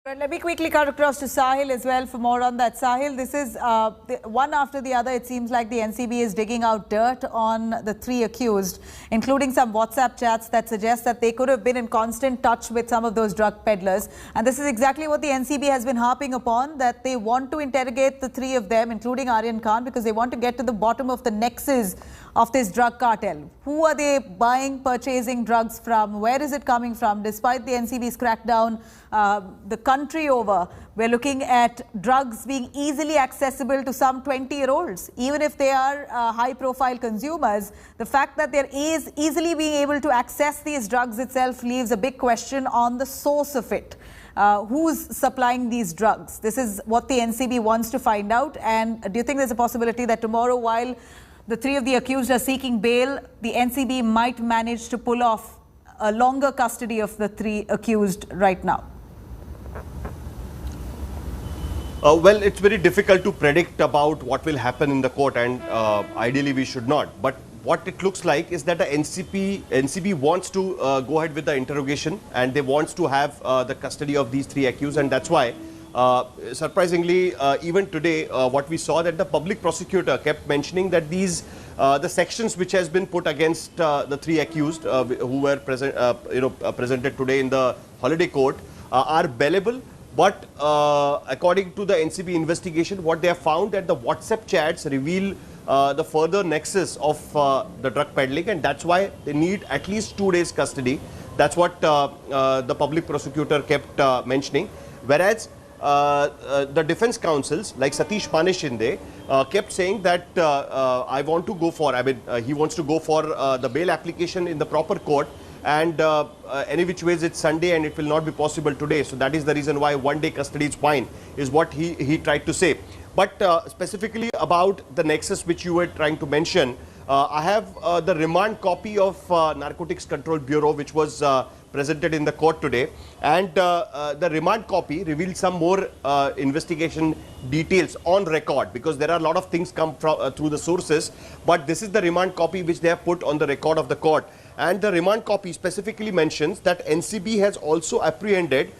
Right, let me quickly cut across to Sahil as well for more on that. Sahil, this is one after the other. It seems like the NCB is digging out dirt on the three accused, including some WhatsApp chats that suggest that they could have been in constant touch with some of those drug peddlers. And this is exactly what the NCB has been harping upon, that they want to interrogate the three of them, including Aryan Khan, because they want to get to the bottom of the nexus of this drug cartel. Who are they buying, purchasing drugs from? Where is it coming from? Despite the NCB's crackdown, the country over, we're looking at drugs being easily accessible to some 20-year-olds. Even if they are high-profile consumers, the fact that there is easily being able to access these drugs itself leaves a big question on the source of it. Who's supplying these drugs? This is what the NCB wants to find out. And do you think there's a possibility that tomorrow, while the three of the accused are seeking bail, the NCB might manage to pull off a longer custody of the three accused right now? Well, it's very difficult to predict about what will happen in the court, and ideally we should not. But what it looks like is that the NCB wants to go ahead with the interrogation, and they want to have the custody of these three accused, and that's why surprisingly, even today, what we saw that the public prosecutor kept mentioning that these the sections which has been put against the three accused who were presented today in the holiday court are bailable. But according to the NCB investigation, what they have found that the WhatsApp chats reveal the further nexus of the drug peddling, and that's why they need at least 2 days custody. That's what the public prosecutor kept mentioning. Whereas the defense counsels like Satish Panishinde kept saying that I want to go for, he wants to go for the bail application in the proper court, and any which ways it's Sunday and it will not be possible today. So that is the reason why 1 day custody is fine, is what he tried to say. But specifically about the nexus which you were trying to mention, I have the remand copy of Narcotics Control Bureau, which was presented in the court today, and the remand copy reveals some more investigation details on record, because there are a lot of things come from through the sources, but this is the remand copy which they have put on the record of the court. And the remand copy specifically mentions that NCB has also apprehended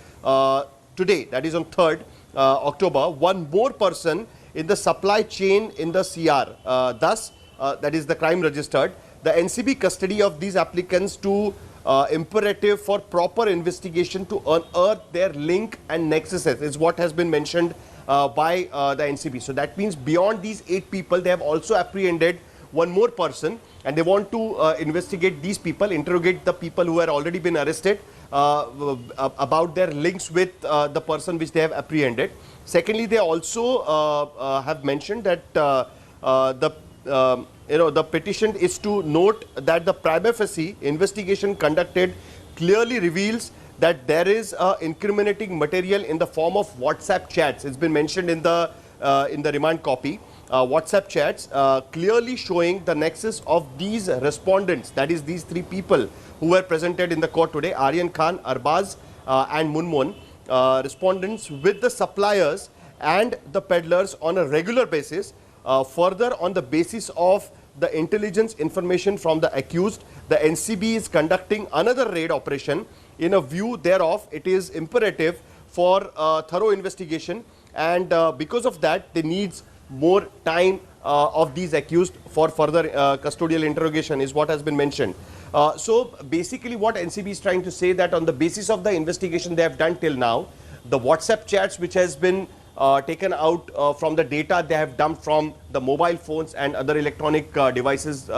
today, that is on 3rd October, one more person in the supply chain in the CR. Thus, that is the crime registered. The NCB custody of these applicants to imperative for proper investigation to unearth their link and nexuses is what has been mentioned by the NCB. So that means beyond these 8 people, they have also apprehended one more person, and they want to investigate these people, interrogate the people who have already been arrested about their links with the person which they have apprehended. Secondly, they also have mentioned that the petition is to note that the prima facie investigation conducted clearly reveals that there is incriminating material in the form of WhatsApp chats. It's been mentioned in the remand copy. WhatsApp chats clearly showing the nexus of these respondents, that is these 3 people who were presented in the court today, Aryan Khan, Arbaz and Munmun, respondents with the suppliers and the peddlers on a regular basis. Further, on the basis of the intelligence information from the accused, the NCB is conducting another raid operation. In a view thereof, it is imperative for thorough investigation, and because of that, they need more time of these accused for further custodial interrogation, is what has been mentioned. So basically what NCB is trying to say, that on the basis of the investigation they have done till now, the WhatsApp chats which has been taken out from the data they have dumped from the mobile phones and other electronic devices,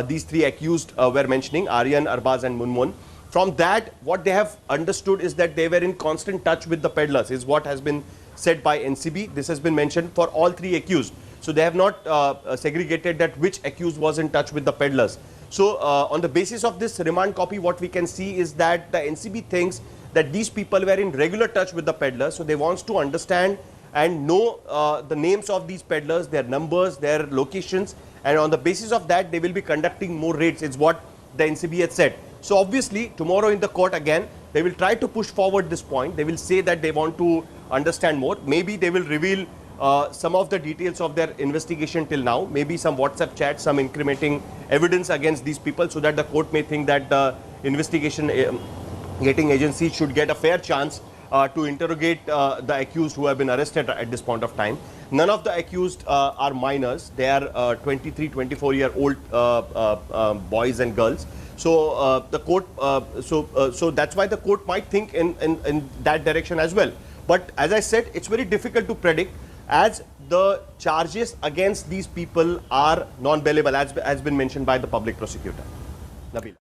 these 3 accused were mentioning, Aryan, Arbaz and Munmun. From that, what they have understood is that they were in constant touch with the peddlers, is what has been said by NCB. This has been mentioned for all 3 accused. So they have not segregated that which accused was in touch with the peddlers. So on the basis of this remand copy, what we can see is that the NCB thinks that these people were in regular touch with the peddlers. So they want to understand and know the names of these peddlers, their numbers, their locations, and on the basis of that, they will be conducting more raids, is what the NCB had said. So obviously, tomorrow in the court again, they will try to push forward this point. They will say that they want to understand more. Maybe they will reveal some of the details of their investigation till now. Maybe some WhatsApp chats, some incriminating evidence against these people, so that the court may think that the investigation getting agency should get a fair chance to interrogate the accused who have been arrested at this point of time. None of the accused are minors. They are 23, 24-year-old boys and girls. So the court, so that's why the court might think in that direction as well. But as I said, it's very difficult to predict, as the charges against these people are non-bailable, as has been mentioned by the public prosecutor. Nabil.